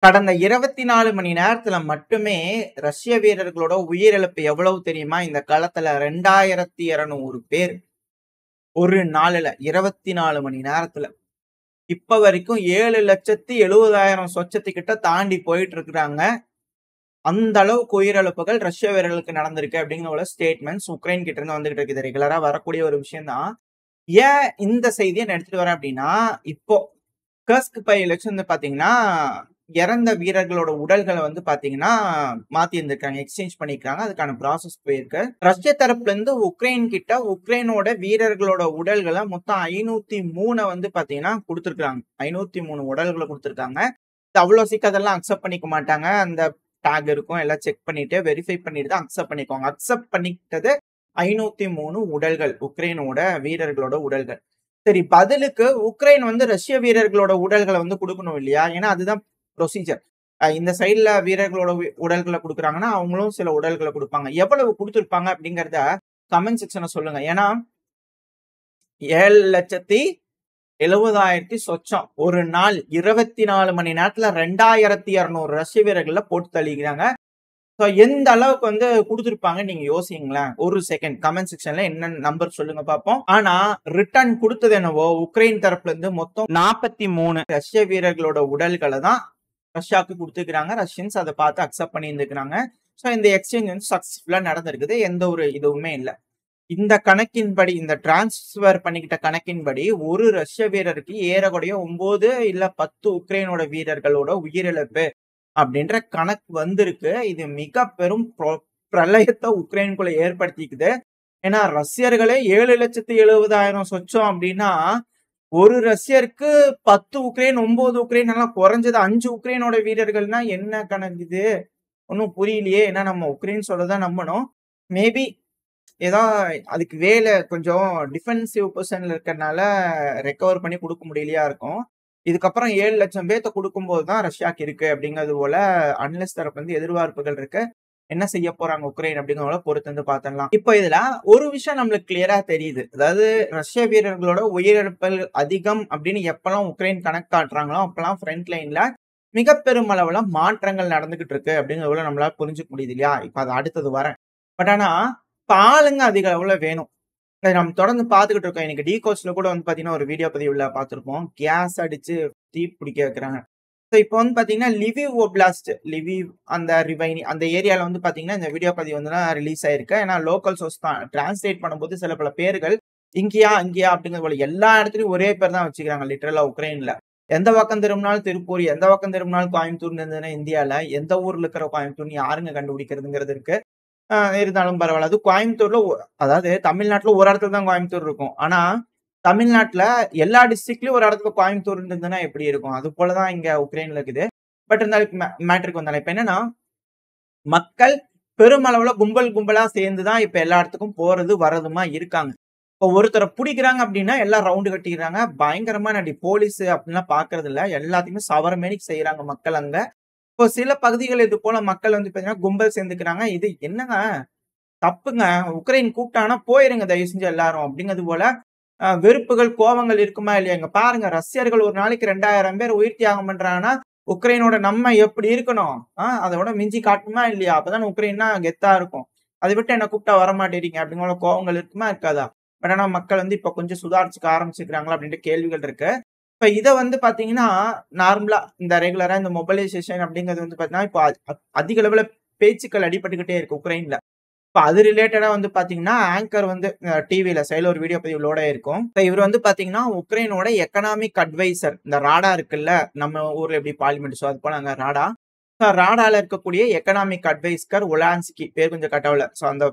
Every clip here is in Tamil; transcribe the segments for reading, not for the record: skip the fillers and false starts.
கடந்த 24 மணி நேரத்துல மட்டுமே ரஷ்ய வீரர்களோட உயிரிழப்பு எவ்வளவு தெரியுமா? இந்த காலத்துல 2200 பேர் ஒரு நாளுல 24 மணி நேரத்துல. இப்ப வரைக்கும் 7,70,000 சொச்சத்துக்கிட்ட தாண்டி போயிட்டு இருக்கிறாங்க. அந்த அளவுக்கு உயிரிழப்புகள் ரஷ்ய வீரர்களுக்கு நடந்திருக்கு அப்படிங்கிற ஸ்டேட்மெண்ட்ஸ் உக்ரைன் கிட்ட இருந்து வந்துகிட்டு இருக்குது. ரெகுலரா வரக்கூடிய ஒரு விஷயம் தான். ஏன் இந்த செய்தியை நான் எடுத்துட்டு வரேன் அப்படின்னா, இப்போ கர்ஸ்க் பயிலுக்கு வந்து பாத்தீங்கன்னா இறந்த வீரர்களோட உடல்களை வந்து பாத்தீங்கன்னா மாத்தி இருந்திருக்காங்க, எக்ஸ்சேஞ்ச் பண்ணிக்கிறாங்க. அதுக்கான ப்ராசஸ் போயிருக்கு. ரஷ்ய தரப்புல இருந்து உக்ரைன் கிட்ட உக்ரைனோட வீரர்களோட உடல்களை மொத்தம் 503 வந்து பாத்தீங்கன்னா கொடுத்துருக்காங்க. 503 உடல்களை கொடுத்துருக்காங்க. அவ்வளவு சீக்கிரம் அதெல்லாம் அக்செப்ட் பண்ணிக்க மாட்டாங்க. அந்த டாக் இருக்கும், எல்லாம் செக் பண்ணிட்டு வெரிஃபை பண்ணிட்டு தான் அக்செப்ட் பண்ணிக்குவாங்க. அக்செப்ட் பண்ணிக்கிட்டது 503 உடல்கள், உக்ரைனோட வீரர்களோட உடல்கள். சரி, பதிலுக்கு உக்ரைன் வந்து ரஷ்ய வீரர்களோட உடல்களை வந்து கொடுக்கணும் இல்லையா? ஏன்னா அதுதான் ப்ரொசீஜர். இந்த சைட்ல வீரர்களோட உடல்களை கொடுக்குறாங்கன்னா அவங்களும் சில உடல்களை கொடுப்பாங்க. எவ்வளவு கொடுத்துருப்பாங்க அப்படிங்கறத கமெண்ட் செக்ஷன்ல சொல்லுங்க. ஏன்னா 7,70,000 சொச்சம் ஒரு நாள் 24 மணி நேரத்துல 2200 ரஷ்ய வீரர்கள்ல போட்டு தள்ளிக்கிறாங்க. எந்த அளவுக்கு வந்து கொடுத்துருப்பாங்க நீங்க யோசிங்களேன். ஒரு செகண்ட் கமெண்ட் செக்ஷன்ல என்ன நம்பர் சொல்லுங்க பாப்போம். ஆனா ரிட்டர்ன் கொடுத்தது என்னவோ உக்ரைன் தரப்புல இருந்து மொத்தம் 43 ரஷ்ய வீரர்களோட உடல்களை தான் ரஷ்யாவுக்கு கொடுத்துக்கிறாங்க. ரஷ்யன்ஸ் அதை பார்த்து அக்செப்ட் பண்ணி இருந்துக்கிறாங்க. ஸோ இந்த எக்ஸ்சேஞ்ச் வந்து சக்சஸ்ஃபுல்லா நடந்திருக்குது. எந்த ஒரு இதுவுமே இல்லை. இந்த கணக்கின்படி, இந்த டிரான்ஸ்பர் பண்ணிக்கிட்ட கணக்கின்படி ஒரு ரஷ்ய வீரருக்கு ஏறக்கூடிய 9 இல்ல 10 உக்ரைனோட வீரர்களோட உயிரிழப்பு அப்படின்ற கணக்கு வந்திருக்கு. இது மிக பெரும் பிரளயத்தை உக்ரைனுக்குள்ள ஏற்படுத்திக்குது. ஏன்னா ரஷ்யர்களே 7,70,000 சொச்சம் அப்படின்னா ஒரு ரஷ்யருக்கு 10 உக்ரைன் 9 உக்ரைன் எல்லாம் குறைஞ்சது 5 உக்ரைனோட வீரர்கள்னா என்ன கணக்கு? இது ஒன்னும் புரியலையே. ஏன்னா நம்ம உக்ரைன் சொல்லதான் நம்பணும். மேபி ஏதோ அதுக்கு வேலை கொஞ்சம் டிஃபென்சிவ் பொசிஷன்ல இருக்கிறதுனால ரெக்கவர் பண்ணி கொடுக்க முடியலையா இருக்கும். இதுக்கப்புறம் 7 லட்சம் பேர்த்த கொடுக்கும்போது தான் ரஷ்யாக்கு இருக்கு அப்படிங்கிறது போல அனலிஸ்ட் தரப்பு வந்து எதிர்பார்ப்புகள் இருக்கு. என்ன செய்ய போறாங்க உக்ரைன் அப்படிங்கிறத பொறுத்து வந்து பார்த்தலாம். இப்போ இதுல ஒரு விஷயம் நம்மளுக்கு கிளியரா தெரியுது. அதாவது ரஷ்ய வீரர்களோட உயிரிழப்புகள் அதிகம் அப்படின்னு எப்பெல்லாம் உக்ரைன் கணக்கு காட்டுறாங்களோ அப்பெல்லாம் ஃப்ரண்ட் லைன்ல மிக பெரும் அளவுல மாற்றங்கள் நடந்துகிட்டு இருக்கு அப்படிங்கிறத நம்மளால புரிஞ்சுக்க முடியுது இல்லையா? இப்ப அது அடுத்தது வரேன். பட் ஆனா ஆளுங்க அதிக அளவுல வேணும். நம்ம தொடர்ந்து பார்த்துக்கிட்டு இருக்கோம். இன்னைக்கு டிகோஸ்ல கூட வந்து பாத்தீங்கன்னா ஒரு வீடியோ பதிவுல பார்த்திருப்போம். கேஸ் அடிச்சு தீ பிடிக்க வைக்கிறாங்க. இப்போ வந்து பாத்தீங்கன்னா லிவிவ் ஓப்லாஸ்ட், லிவிவ் அந்த ரிவைனி அந்த ஏரியால வந்து பாத்தீங்கன்னா இந்த வீடியோ பதிவு வந்து ரிலீஸ் ஆயிருக்கு. ஏன்னா லோக்கல் சோர்ஸ் தான் டிரான்ஸ்லேட் பண்ணும்போது சில பல பேர்கள் இங்கேயா அங்கேயா அப்படிங்கிற போல எல்லா இடத்துலயும் ஒரே பேர் தான் வச்சுக்கிறாங்க. லிட்டரலா உக்ரைன்ல எந்த பக்கம் திரும்பினாலும் திருப்பூர், எந்த பக்கம் திரும்பினாலும் கோயம்புத்தூர்னு இருந்ததுன்னா இந்தியால எந்த ஊர்ல இருக்கிற கோயம்புத்தூர்னு யாருங்க கண்டுபிடிக்கிறதுங்கிறது இருக்கு. இருந்தாலும் பரவாயில்ல. அது கோயம்புத்தூர்ல அதாவது தமிழ்நாட்டுல ஒரு இடத்துல தான் கோயம்புத்தூர் இருக்கும். ஆனா தமிழ்நாட்டுல எல்லா டிஸ்ட்ரிக்ட்லயும் ஒரு இடத்துல கோயம்புத்தூர் இருந்ததுன்னா எப்படி இருக்கும்? அது போலதான் இங்க உக்ரைன்ல இருக்குது. பட் இருந்தாலும் மேட்டருக்கு வந்தாலும் இப்ப என்னன்னா மக்கள் பெருமளவுல கும்பலா சேர்ந்துதான் இப்ப எல்லா இடத்துக்கும் போறது வரதுமா இருக்காங்க. இப்போ ஒருத்தரை பிடிக்கிறாங்க அப்படின்னா எல்லாம் ரவுண்டு கட்டிக்கிறாங்க. பயங்கரமா நடி போலீஸ் அப்படின்லாம் பாக்குறது இல்ல. எல்லாத்தையுமே சவரமேனிக்கு செய்யறாங்க மக்கள் அங்க. இப்போ சில பகுதிகள் இது போல மக்கள் வந்து பாத்தீங்கன்னா கும்பல் சேர்ந்துக்கிறாங்க. இது என்னங்க தப்புங்க. உக்ரைன் கூப்பிட்டாங்கன்னா போயிருங்க தயவு செஞ்சு எல்லாரும் அப்படிங்கிறது போல வெறுப்புகள் கோபங்கள் இருக்குமா இல்லையா? இங்க பாருங்க, ரஷ்யர்கள் ஒரு நாளைக்கு 2000 பேர் உயிர் தியாகம் பண்றாங்கன்னா உக்ரைனோட நம்ம எப்படி இருக்கணும்? அதோட மிஞ்சி காட்டுமா இல்லையா? அப்பதான் உக்ரைன்னா கெத்தா இருக்கும். அதை விட்டு என்ன கூப்பிட்டா வரமாட்டேறீங்க அப்படிங்கிற கோபங்கள் இருக்குமா இருக்காதா? பட் ஆனா மக்கள் வந்து இப்ப கொஞ்சம் சுதாரிச்சுக்க ஆரம்பிச்சுக்கிறாங்களா அப்படின்ட்டு கேள்விகள் இருக்கு. இப்ப இதை வந்து பாத்தீங்கன்னா நார்மலா இந்த ரெகுலரா இந்த மொபைலைசேஷன் அப்படிங்கிறது வந்து பாத்தீங்கன்னா இப்போ அதிக அளவுல பேச்சுக்கள் அடிபட்டுக்கிட்டே இருக்கு உக்ரைன்ல. இப்ப அது ரிலேட்டடா வந்து பாத்தீங்கன்னா ஆங்கர் வந்து டிவில சைடுல ஒரு வீடியோ பதிவு லோட் ஆயிருக்கும். இப்ப இவர் வந்து பாத்தீங்கன்னா உக்ரைனோட எக்கனாமிக் அட்வைசர், இந்த ராடா இருக்குல்ல நம்ம ஊர்ல எப்படி பார்லிமெண்ட் ஷோ அது போல அங்க ராடா, ராடால இருக்கக்கூடிய எக்கனாமிக் அட்வைசர் ஒலான்ஸ்கி பேர் கொஞ்சம் கட்டவுல. சோ அந்த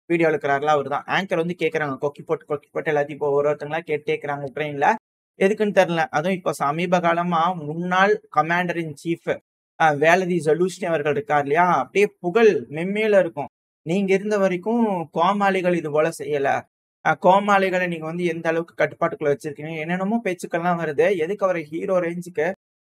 வீடியோ இருக்கிறாருல அவர் தான். ஆங்கர் வந்து கேக்குறாங்க கொக்கி போட்டு எல்லாத்தையும் இப்போ ஒருத்தங்களா கேட்கிறாங்க உக்ரைன்ல. எதுக்குன்னு தெரியல. அதுவும் இப்போ சமீப காலமா முன்னாள் கமாண்டர் இன் சீஃப் வேலதி ஜலூஷ்னி அவர்கள் இருக்கார் இல்லையா? அப்படியே புகழ் மென்மேல இருக்கும். நீங்க இருந்த வரைக்கும் கோமாளிகள் இது போல செய்யல. கோமாளிகளை நீங்க வந்து எந்த அளவுக்கு கட்டுப்பாட்டுக்குள்ள வச்சிருக்கீங்க, என்னென்னமோ பேச்சுக்கள்லாம் வருது. எதுக்கு அவரை ஹீரோ ரேஞ்சுக்கு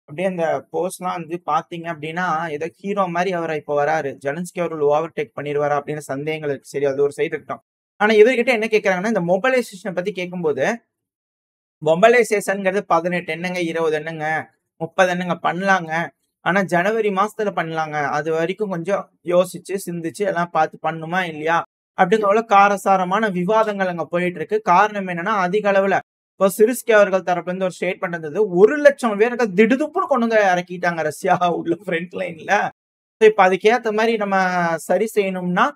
அப்படியே அந்த போஸ்ட்லாம் வந்து பாத்தீங்க அப்படின்னா ஏதோ ஹீரோ மாதிரி அவரை இப்போ வராரு. ஜெலன்ஸ்கி அவர்கள் ஓவர்டேக் பண்ணிடுவாரா அப்படின்னு சந்தேகங்கள் இருக்கு. சரி, அது ஒரு சைடு இருக்கட்டும். ஆனா இவர்கிட்ட என்ன கேட்கறாங்கன்னா இந்த மொபைலைசேஷனை பத்தி கேட்கும்போது மொபைலைசேஷன்ங்கிறது 18 என்னங்க 20 என்னங்க 30 என்னங்க பண்ணலாங்க. ஆனா ஜனவரி மாசத்துல பண்ணலாங்க. அது வரைக்கும் கொஞ்சம் யோசிச்சு, சிந்திச்சு எல்லாம் பார்த்து பண்ணுமா இல்லையா? அப்படிங்கிற போல காரசாரமான விவாதங்கள் அங்க போயிட்டு இருக்கு. காரணம் என்னன்னா, அதிக அளவுல இப்போ சிர்ஸ்கி அவர்கள் தரப்புல இருந்து ஒரு ஸ்டேட்மெண்ட் இருந்தது. 1,00,000 பேருக்கு திடுதிப்புன்னு கொண்டு வந்து இறக்கிட்டாங்க ரஷ்யா உள்ள ஃப்ரண்ட் லைன்ல. இப்ப அதுக்கேத்த மாரி நம்ம சரி செய்யணும்னா,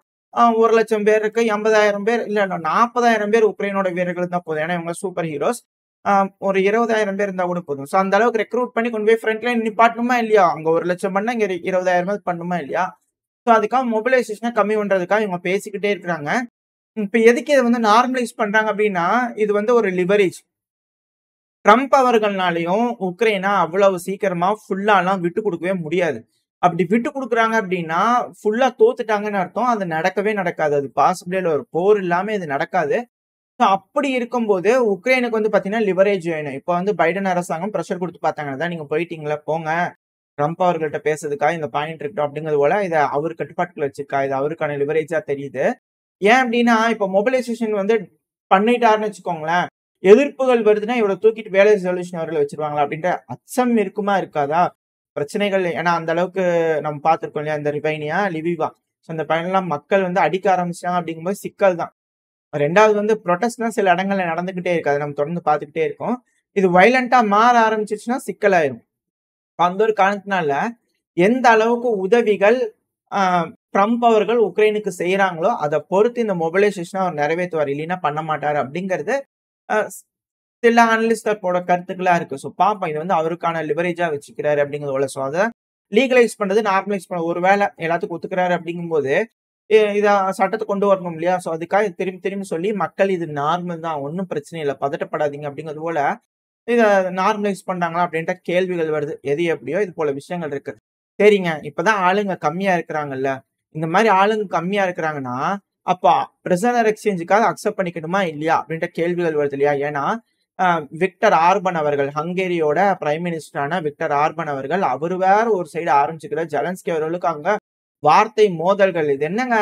1,00,000 பேருக்கு 80,000 பேர் இல்ல 40,000 பேர் உக்ரைனோட வீரர்கள் இருந்தா போதும். ஏன்னா இவங்க சூப்பர் ஹீரோஸ். அ ஒரு 20,000 பேர் இருந்தா கூட போதும். சோ அந்த அளவுக்கு ரெக்ரூட் பண்ணி கொண்டு போய் ஃப்ரண்ட் லைன் நிப்பாட்டணுமா இல்லையா? அங்க 1,00,000 பண்ணா இங்க 20,000 பண்ணணுமா இல்லையா? சோ அதுக்காக மொபிலைசேஷன கம்மி பண்றதுக்காக இவங்க பேசிக்கிட்டே இருக்கிறாங்க. இப்ப எதுக்கு இத வந்து நார்மலைஸ் பண்றாங்க அப்டின்னா, இது வந்து ஒரு லிவரேஜ். ட்ரம்ப் அவர்கள்னாலயும் உக்ரைன அவ்வளவு சீக்கிரமா ஃபுல்லாலாம் விட்டு குடுக்கவே முடியாது. அப்படி விட்டு குடுக்குறாங்க அப்படின்னா, ஃபுல்லா தோத்துட்டாங்கன்னு அர்த்தம். அது நடக்கவே நடக்காது. அது பாசிபிளே இல்ல. ஒரு போர் இல்லாம இது நடக்காது. சோ அப்படி இருக்கும்போது, உக்ரைனுக்கு வந்து பார்த்தீங்கன்னா, லிவரேஜ் வேணும். இப்ப வந்து பைடன் அரசாங்கம் பிரஷர் குடுத்து பார்த்தாங்க. அதான் நீங்க போயிட்டீங்கல்ல, போங்க. ட்ரம்ப் அவர்கள்ட்ட பேசுறதுக்காக இந்த பாயிண்ட் இருக்கட்டும் அப்படிங்கிறது போல, இத அவரு கட்டுப்பாட்டுக்குள்ள வச்சிருக்கா. இது அவருக்கான லிவரேஜா தெரியுது. ஏன் அப்படின்னா, இப்ப மொபிலைசேஷன் வந்து பண்ணிட்டாருன்னு வச்சுக்கோங்களேன். எதிர்ப்புகள் வருதுன்னா, இவர தூக்கிட்டு வேலை சொல்யூஷன் அவர்கள வச்சுருவாங்களா? அப்படின்ற அச்சம் இருக்குமா? இருக்காதா? பிரச்சனைகள் ஏன்னா அந்த அளவுக்கு நம்ம பார்த்திருக்கோம் இல்லையா? இந்த ரிவைனியா, லிவிவா. சோ இந்த பையன்லாம் மக்கள் வந்து அடிக்க ஆரம்பிச்சுட்டாங்க அப்படிங்கும்போது சிக்கல் தான். 2வது வந்து புரொட்டஸ்ட்லாம் சில இடங்கள்ல நடந்துகிட்டே இருக்கு. அத நம்ம தொடர்ந்து பார்த்துக்கிட்டே இருக்கோம். இது வயலன்ட்டா மாற ஆரம்பிச்சுச்சுன்னா சிக்கலாயிரும். அந்த ஒரு காரணத்தினால எந்த அளவுக்கு உதவிகள் அ ட்ரம்ப் அவர்கள் உக்ரைனுக்கு செய்றாங்களோ, அத பொறுத்து இந்த மொபிலைசேஷன அவர் நிறைவேத்துவார். இல்லைன்னா பண்ண மாட்டாரு அப்படிங்கிறது அ சில அனலிஸ்டோட கருத்துக்களா இருக்கு. சோ பார்ப்போம். இது வந்து அவருக்கான லிவரேஜா வச்சுக்கிறாரு அப்படிங்கிறது போல. சோ அத லீகலைஸ் பண்றது, நார்மலைஸ் பண்ண ஒரு வேள எல்லாத்துக்கும் ஒத்துக்கிறாரு அப்படிங்கும்போது, இத சட்டத்த கொண்டு வரணும் இல்லையா? சோ அதுக்காக திரும்பி திரும்பி சொல்லி மக்கள் இது நார்மல் தான். ஒண்ணும் பிரச்சனை இல்ல. பதட்டப்படாதீங்க அப்படிங்கிறது போல, இத நார்மலைஸ் பண்றாங்களா அப்படின்ற கேள்விகள் வருது. எது எப்படியோ இது போல விஷயங்கள் இருக்கு. சரிங்க. இப்பதான் ஆளுங்க கம்மியா இருக்கிறாங்கல்ல. இந்த மாரி ஆளுங்க கம்மியா இருக்கிறாங்கன்னா, அப்ப பிரிசனர் எக்ஸ்சேஞ்சுக்காக அக்செப்ட் பண்ணிக்கணுமா இல்லையா? அப்படின்ற கேள்விகள் வருது இல்லையா? ஏன்னா, அ விக்டர் ஆர்பன் அவர்கள் ஹங்கேரியோட பிரைம் மினிஸ்டரான விக்டர் ஆர்பன் அவர்கள், அவரு வேற ஒரு சைடு ஆரம்பிச்சுக்கிறார். ஜெலன்ஸ்கி அவர்களுக்கு அங்க வார்த்தை மோதல்கள். இது என்னங்க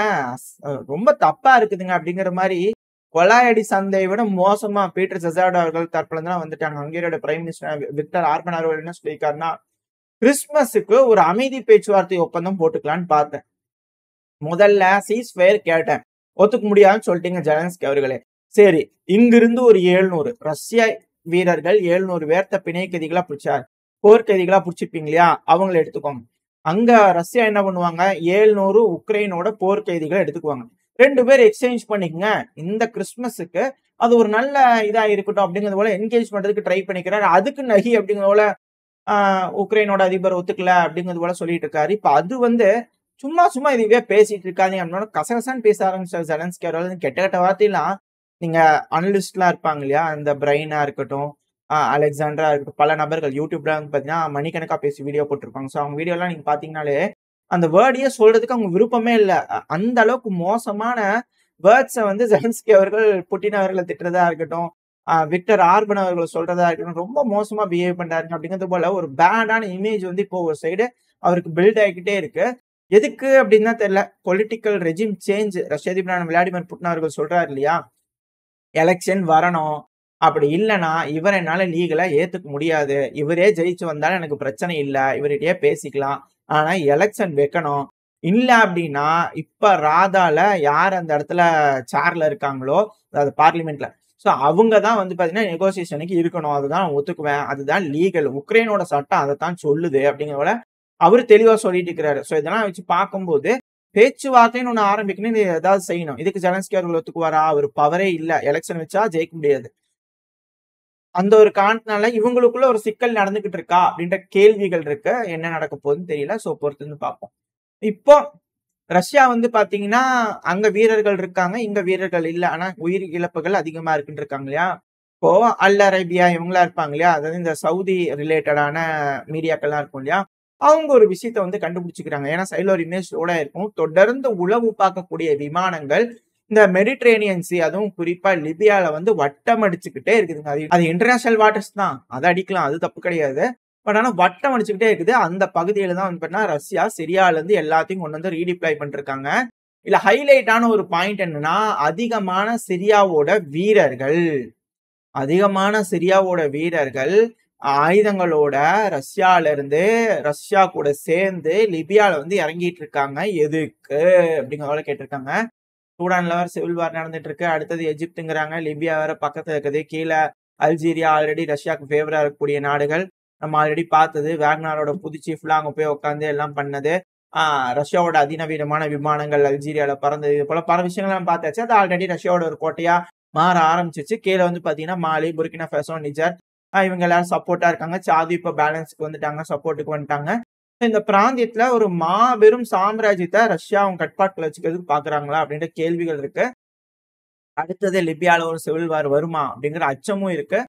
ரொம்ப தப்பா இருக்குதுங்க அப்படிங்கிற மாரி கொலாயடி சண்டையை விட மோசமா பீட்டர் செசாட் அவர்கள் தரப்புல இருந்து வந்துட்டாங்க. ஹங்கேரியோட பிரைம் மினிஸ்டர் விக்டர் ஆர்பன் அவர்கள் என்ன சொல்லியிருக்காருன்னா, கிறிஸ்துமஸுக்கு ஒரு அமைதி பேச்சுவார்த்தை ஒப்பந்தம் போட்டுக்கலான்னு பார்த்தேன். முதல்ல சீஸ்ஃபயர் கேட்டேன். ஒத்துக்க முடியாதுன்னு சொல்லிட்டீங்க ஜெலன்ஸ்கி அவர்களே. சரி, இங்கிருந்து ஒரு 700 ரஷ்ய வீரர்கள் 700 பேர்த்த பிணை கைதிகளா பிடிச்சா போர்க்கைதிகளா பிடிச்சிருப்பீங்க இல்லையா? அவங்கள எடுத்துக்கோங்க. அங்க ரஷ்யா என்ன பண்ணுவாங்க? 700 உக்ரைனோட போர்க்கைதிகள எடுத்துக்குவாங்க. 2 பேர் எக்ஸ்சேஞ்ச் பண்ணிக்கங்க. இந்த கிறிஸ்துமஸுக்கு அது ஒரு நல்ல இதா இருக்கட்டும் அப்படிங்கிறது போல என்கேஜ் பண்றதுக்கு ட்ரை பண்ணிக்கிறாரு. அதுக்கு நகி அப்படிங்கிறது போல ஆ உக்ரைனோட அதிபர் ஒத்துக்கல அப்படிங்கிறது போல சொல்லிட்டு இருக்காரு. இப்ப அது வந்து சும்மா சும்மா இதுவே பேசிட்டு இருக்காதீங்க அப்படின்னா கசகசன்னு பேச ஆரம்பிச்சாரு ஜெலன்ஸ்கி அவர்கள். கெட்ட கெட்ட வார்த்தையெல்லாம் நீங்க அனலிஸ்ட்லாம் இருப்பாங்க இல்லையா? இந்த பிரைனா இருக்கட்டும், அலெக்சாண்ட்ரா இருக்கட்டும், பல நபர்கள் யூடியூப்ல வந்து பார்த்தீங்கன்னா, மணிக்கணக்கா பேசி வீடியோ போட்டிருப்பாங்க. ஸோ அவங்க வீடியோலாம் நீங்க பார்த்தீங்கன்னாலே, அந்த வேர்டையே சொல்றதுக்கு அவங்க விருப்பமே இல்ல. அந்த அளவுக்கு மோசமான வேர்ட்ஸ வந்து ஜெலன்ஸ்கி அவர்கள் புட்டின் அவர்கள திட்டுறதா இருக்கட்டும், விக்டர் ஆர்பன் அவர்கள் சொல்றதா இருக்கட்டும், ரொம்ப மோசமா பிஹேவ் பண்றாருங்க அப்படிங்கிறது போல ஒரு பேடான இமேஜ் வந்து இப்போ ஒரு சைடு அவருக்கு பில்ட் ஆகிக்கிட்டே இருக்கு. எதுக்கு அப்படின்னு தான் தெரியல. பொலிட்டிக்கல் ரெஜிம் சேஞ்ச் ரஷ்ய அதிபரான விளாடிமிர் புட்டின் அவர்கள் சொல்றாரு இல்லையா? எலக்ஷன் வரணும். அப்படி இல்லன்னா, இவர என்னால லீகலா ஏத்துக்க முடியாது. இவரே ஜெயிச்சு வந்தாலும் எனக்கு பிரச்சனை இல்ல. இவர்கிட்டயே பேசிக்கலாம். ஆனா எலக்ஷன் வைக்கணும். இல்ல அப்படின்னா, இப்ப ராதால யார் அந்த இடத்துல சேர்ல இருக்காங்களோ, அதாவது பார்லிமென்ட்ல. சோ அவங்க தான் வந்து பார்த்தீங்கன்னா, நெகோசியேஷனுக்கு இருக்கணும். அதுதான் நான் ஒத்துக்குவேன். அதுதான் லீகல். உக்ரைனோட சட்டம் அதத்தான் சொல்லுது அப்படிங்கிறத அவரு தெளிவா சொல்லிட்டு இருக்கிறாரு. சோ இதெல்லாம் வச்சு பார்க்கும்போது, பேச்சுவார்த்தைன்னு ஒண்ணு ஆரம்பிக்கணும். இது ஏதாவது செய்யணும். இதுக்கு ஜெலன்ஸ்கி அவர்கள் ஒத்துக்குவாரா? அவரு பவரே இல்ல. எலக்ஷன் வச்சா ஜெயிக்க முடியாது. அந்த ஒரு காரணத்தினால இவங்களுக்குள்ள ஒரு சிக்கல் நடந்துகிட்டு இருக்கா? அப்படின்ற கேள்விகள் இருக்கு. என்ன நடக்க போகுதுன்னு தெரியல. சோ பொறுத்திருந்து பார்ப்போம். இப்போ ரஷ்யா வந்து பார்த்தீங்கன்னா, அங்க வீரர்கள் இருக்காங்க. இங்க வீரர்கள் இல்ல. ஆனா உயிர் இழப்புகள் அதிகமா இருக்குன்னு இருக்காங்க இல்லையா? இப்போ அல் அரேபியா இவங்கலாம் இருப்பாங்க இல்லையா? அதாவது இந்த சவுதி ரிலேட்டடான மீடியாக்கள்லாம் இருக்கும் இல்லையா? அவங்க ஒரு விஷயத்த வந்து கண்டுபிடிச்சுக்கிறாங்க. ஏன்னா சைடுல ஒரு இமேஜ் லோட் ஆயிருக்கும். தொடர்ந்து உளவு பார்க்கக்கூடிய விமானங்கள் இந்த மெடிட்டரேனியன் சி அதுவும் குறிப்பா லிபியால வந்து வட்டம் அடிச்சுக்கிட்டே இருக்குதுங்க. அது இன்டர்நேஷனல் வாட்டர்ஸ் தான். அத அடிக்கலாம். அது தப்பு கிடையாது. பட் ஆனா வட்டம் அடிச்சுக்கிட்டே இருக்குது. அந்த பகுதியில தான் வந்து பார்த்தீங்கன்னா, ரஷ்யா சிரியால இருந்து எல்லாத்தையும் கொண்டு வந்து ரீடிப்ளாய் பண்ணிருக்காங்க. இதுல ஹைலைட்டான ஒரு பாயிண்ட் என்னன்னா, அதிகமான சிரியாவோட வீரர்கள் ஆயுதங்களோட ரஷ்யால இருந்து ரஷ்யா கூட சேர்ந்து லிபியால வந்து இறங்கிட்டு இருக்காங்க. எதுக்கு அப்படிங்கிறத கேட்டிருக்காங்க. சூடான்ல வேற சிவில் வார் நடந்துட்டு இருக்கு. அடுத்தது எஜிப்துங்கிறாங்க. லிபியா வேற பக்கத்துல இருக்குது. கீழே அல்ஜீரியா ஆல்ரெடி ரஷ்யாவுக்கு ஃபேவரா இருக்கக்கூடிய நாடுகள். நம்ம ஆல்ரெடி பார்த்தது. வேக்னாரோட புது சீஃப்லாம் அங்க போய் உட்காந்து எல்லாம் பண்ணது. ரஷ்யாவோட அதிநவீனமான விமானங்கள் அல்ஜீரியால பறந்தது. இது போல பல விஷயங்கள் நம்ம பார்த்தாச்சு. அது ஆல்ரெடி ரஷ்யாவோட ஒரு கோட்டையா மாற ஆரம்பிச்சிச்சு. கீழே வந்து பாத்தீங்கன்னா மாலி, புர்கினா ஃபேசோ, நிஜர் இவங்க எல்லாரும் சப்போர்ட்டா இருக்காங்க. சாது இப்ப பேலன்ஸ்க்கு வந்துட்டாங்க, சப்போர்ட்டுக்கு வந்துட்டாங்க. இந்த பிராந்தியத்துல ஒரு மாபெரும் சாம்ராஜ்யத்தை ரஷ்யா அவங்க கட்பாட்டுல வச்சுக்கிறதுக்கு பாக்குறாங்களா அப்படின்ற கேள்விகள் இருக்கு. அடுத்தது லிபியால ஒரு சிவில் வார் வருமா அப்படிங்கிற அச்சமும் இருக்கு.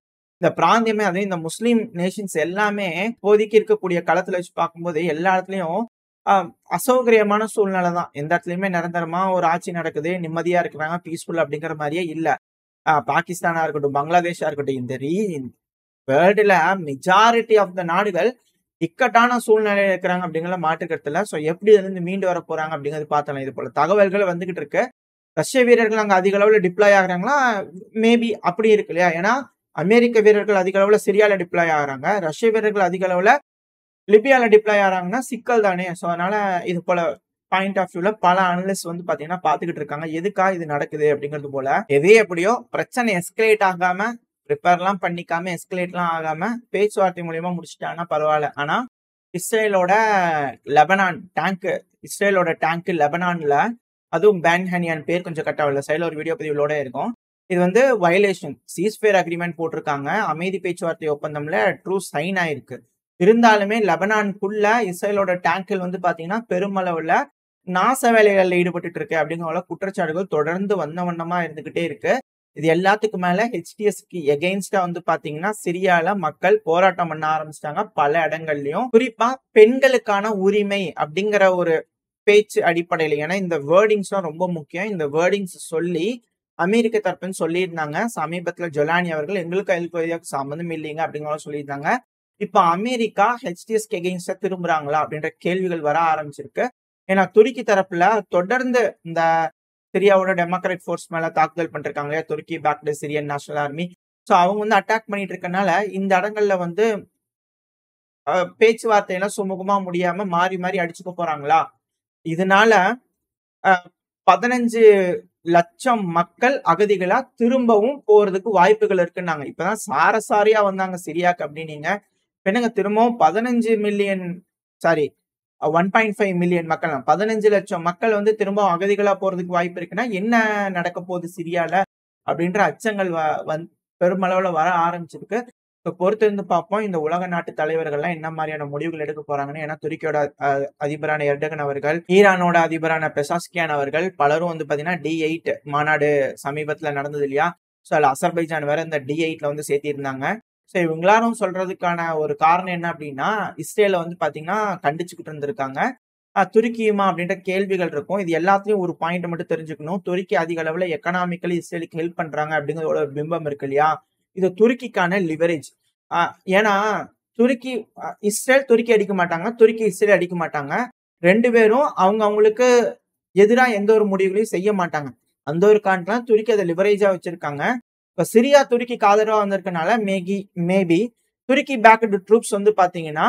இந்த பிராந்தியமே அதையும் இந்த முஸ்லீம் நேஷன்ஸ் எல்லாமே இப்போதைக்கு இருக்கக்கூடிய களத்துல வச்சு பார்க்கும்போது எல்லா இடத்துலயும் அசௌகரியமான சூழ்நிலை தான். எந்த இடத்துலயுமே நிரந்தரமா ஒரு ஆட்சி நடக்குது, நிம்மதியா இருக்கிறாங்க, பீஸ்ஃபுல் அப்படிங்கிற மாதிரியே இல்ல. பாகிஸ்தானா இருக்கட்டும், பங்களாதேஷா இருக்கட்டும், இந்த வேர்ல்டுல மெஜாரிட்டி ஆஃப் த நாடுகள் இக்கட்டான சூழ்நிலையில இருக்கிறாங்க அப்படிங்கிற மாற்றுக்கருத்துல. சோ எப்படி இருந்து மீண்டு வர போறாங்க அப்படிங்கிறது பார்த்தலாம். இது போல தகவல்கள் வந்துகிட்டு இருக்கு. ரஷ்ய வீரர்கள் அங்க அதிக அளவுல டிப்ளாய் ஆகுறாங்களா? மேபி அப்படி இருக்கு இல்லையா? ஏன்னா அமெரிக்க வீரர்கள் அதிக அளவுல சிரியால டிப்ளாய் ஆகுறாங்க. ரஷ்ய வீரர்கள் அதிக அளவுல லிபியால டிப்ளாய் ஆகிறாங்கன்னா சிக்கல் தானே. சோ அதனால இது போல பாயிண்ட் ஆஃப் வியூல பல அனலிஸ்ட் வந்து பாத்தீங்கன்னா பாத்துக்கிட்டு இருக்காங்க. எதுக்கா இது நடக்குது அப்படிங்கிறது போல. எதே எப்படியோ பிரச்சனை எஸ்கலேட் ஆகாம, ப்ரிப்பேர்லாம் பண்ணிக்காம, எஸ்கலேட்லாம் ஆகாம பேச்சுவார்த்தை மூலியமா முடிச்சுட்டாங்கன்னா பரவாயில்ல. ஆனா இஸ்ரேலோட லெபனான் டேங்க், இஸ்ரேலோட டேங்க் லெபனான்ல, அதுவும் பேன் ஹனியான் பேர் கொஞ்சம் கட்டாவில்ல. சைடில் ஒரு வீடியோ பதிவுலோட இருக்கும். இது வந்து வயலேஷன். சீஸ்ஃபயர் அக்ரிமெண்ட் போட்டிருக்காங்க. அமைதி பேச்சுவார்த்தை ஒப்பந்தம்ல ட்ரூ சைன் ஆயிருக்கு. இருந்தாலுமே லெபனானுக்குள்ள இஸ்ரேலோட டேங்கில் வந்து பாத்தீங்கன்னா பெருமளவுல நாச வேலைகள்ல ஈடுபட்டு இருக்கு அப்படிங்கிற குற்றச்சாட்டுகள் தொடர்ந்து வந்த வண்ணமா இருந்துகிட்டே இருக்கு. இது எல்லாத்துக்கும் மேல ஹெச்டிஎஸ்க்கு எகெயின்ஸ்டா வந்து பாத்தீங்கன்னா சிரியால மக்கள் போராட்டம் பண்ண ஆரம்பிச்சிட்டாங்க பல இடங்கள்லயும். குறிப்பா பெண்களுக்கான உரிமை அப்படிங்கிற ஒரு பேச்சு அடிப்படையில. ஏன்னா இந்த வேர்டிங்ஸ் எல்லாம் ரொம்ப முக்கியம். இந்த வேர்டிங்ஸ் சொல்லி அமெரிக்க தரப்புன்னு சொல்லியிருந்தாங்க. சமீபத்துல ஜொலானி அவர்கள் எங்களுக்கு அயல்பகுதியாக்கு சம்மந்தம் இல்லைங்க அப்படிங்கிற சொல்லியிருந்தாங்க. இப்ப அமெரிக்கா ஹெச்டிஎஸ்க்கு எகெயின்ஸ்டா திரும்புறாங்களா அப்படின்ற கேள்விகள் வர ஆரம்பிச்சிருக்கு. ஏன்னா துருக்கி தரப்புல தொடர்ந்து இந்த சிரியாவோட டெமோக்ராட் ஃபோர்ஸ் மேல தாக்குதல் பண்ணிருக்காங்க இல்லையா? துருக்கி backed Syrian National Army. So அவங்க வந்து அட்டாக் பண்ணிட்டு இருக்கனால இந்த இடங்கள்ல வந்து பேச்சுவார்த்தையெல்லாம் சுமூகமா முடியாம மாறி மாறி அடிச்சுக்க போறாங்களா? இதனால 15 லட்சம் மக்கள் அகதிகளா திரும்பவும் போறதுக்கு வாய்ப்புகள் இருக்குன்னாங்க. இப்பதான் சாரசாரியா வந்தாங்க சிரியாக்கு அப்படின்னீங்க. என்னங்க திரும்பவும் 15 மில்லியன், சாரி 1.5 மில்லியன் மக்கள், 15 லட்சம் மக்கள் வந்து திரும்ப அகதிகளா போறதுக்கு வாய்ப்பு இருக்குன்னா என்ன நடக்க போகுது சிரியால அப்படின்ற அச்சங்கள் பெருமளவுல வர ஆரம்பிச்சிருக்கு. பொறுத்திருந்து பார்ப்போம் இந்த உலக நாட்டு தலைவர்கள்லாம் என்ன மாதிரியான முடிவுகள் எடுக்க போறாங்கன்னு. ஏன்னா துருக்கியோட அதிபரான எர்டகன் அவர்கள், ஈரானோட அதிபரான பெசாஸ்கியான் அவர்கள் பலரும் வந்து பாத்தீங்கன்னா D8 மாநாடு சமீபத்துல நடந்தது இல்லையா? சோ அதுல அசர்பைஜான் வேற இந்த D8ல வந்து சேர்த்திருந்தாங்க. சோ இவங்களாரும் சொல்றதுக்கான ஒரு காரணம் என்ன அப்படின்னா, இஸ்ரேல வந்து பாத்தீங்கன்னா கண்டிச்சுக்கிட்டு இருந்திருக்காங்க. துருக்கியுமா அப்படின்ற கேள்விகள் இருக்கும். இது எல்லாத்துலயும் ஒரு பாயிண்ட் மட்டும் தெரிஞ்சுக்கணும். துருக்கி அதிக அளவுல எக்கனாமிக்கலி இஸ்ரேலுக்கு ஹெல்ப் பண்றாங்க அப்படிங்கிற ஒரு பிம்பம் இருக்கு இல்லையா? இது துருக்கிக்கான லிவரேஜ். ஏன்னா துருக்கி இஸ்ரேல் துருக்கி அடிக்க மாட்டாங்க, துருக்கி இஸ்ரேல் அடிக்க மாட்டாங்க. 2 பேரும் அவங்களுக்கு எதிரா எந்த ஒரு முடிவுகளையும் செய்ய மாட்டாங்க. அந்த ஒரு காரணத்துல துருக்கி அதை லிவரேஜா வச்சிருக்காங்க. இப்ப சிரியா துருக்கிக்கு ஆதரவா வந்திருக்கனால மேபி துருக்கி பேக்டு ட்ரூப்ஸ் வந்து பாத்தீங்கன்னா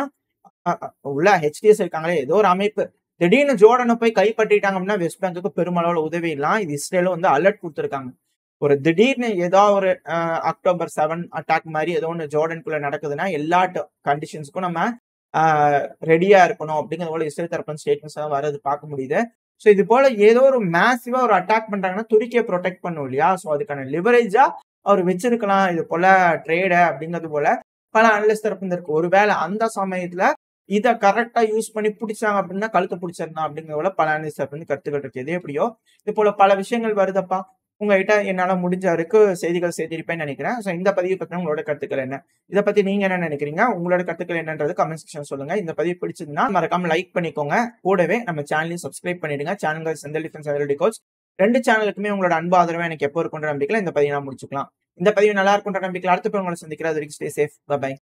உள்ள ஹெச்டிஎஸ் இருக்காங்களே ஏதோ ஒரு அமைப்பு திடீர்னு ஜோர்டனை போய் கைப்பற்றிட்டாங்க அப்படின்னா வெஸ்ட் பேங்குக்கு பெருமளவுல உதவி இல்லாம். இது இஸ்ரேலும் வந்து அலர்ட் கொடுத்துருக்காங்க. ஒரு திடீர்னு ஏதோ ஒரு அக்டோபர் 7 அட்டாக் மாதிரி ஏதோ ஒன்று ஜோர்டனுக்குள்ள நடக்குதுன்னா எல்லா கண்டிஷன்ஸ்க்கும் நம்ம ரெடியா இருக்கணும் அப்படிங்கிற போல இஸ்ரேல் தரப்பு ஸ்டேட்மெண்ட்ஸ் எல்லாம் வர்றது பார்க்க முடியுது. ஸோ இது போல ஏதோ ஒரு மேசிவா ஒரு அட்டாக் பண்றாங்கன்னா துருக்கியை ப்ரொடெக்ட் பண்ணும் இல்லையா? ஸோ அதுக்கான லிவரேஜா அவர் வச்சிருக்கலாம் இது போல ட்ரேட அப்படிங்கிறது போல பல அனலிஸ்ட் தரப்பு இருக்கு. ஒருவேளை அந்த சமயத்துல இதை கரெக்டா யூஸ் பண்ணி பிடிச்சாங்க அப்படின்னா கழுத்தை பிடிச்சிருந்தான் அப்படிங்கிற பல அனலிஸ்ட் தரப்பு கருத்துக்கள் இருக்கு. எது எப்படியோ இது போல பல விஷயங்கள் வருதப்பா. உங்ககிட்ட என்னால முடிஞ்ச வரைக்கும் செய்திகள் சேர்த்திருப்பேன்னு நினைக்கிறேன். ஸோ இந்த பதிவு பத்தின உங்களோட கருத்துக்கள் என்ன? இதை பத்தி நீங்க என்ன நினைக்கிறீங்க? உங்களோட கருத்துக்கள் என்னன்றது கமெண்ட் செக்ஷன் சொல்லுங்க. இந்த பதிவு பிடிச்சதுன்னா மறக்காம லைக் பண்ணிக்கோங்க. கூடவே நம்ம சேனலையும் சப்ஸ்கிரைப் பண்ணிடுங்க. சேனல்கள் செந்தில் டிஃபென்ஸ் ஐடென்டி கோச் 2 சேனலுக்குமே உங்களோட அன்பு ஆதரவு எனக்கு எப்போ இருக்குன்ற நம்பிக்கையில இந்த பதிவு நான் முடிச்சுக்கலாம். இந்த பதிவு நல்லா இருக்குன்ற நம்பிக்கையில் அடுத்த உங்களை சந்திக்கிறேன். அது வரைக்கும் ஸ்டே சேஃப். பை.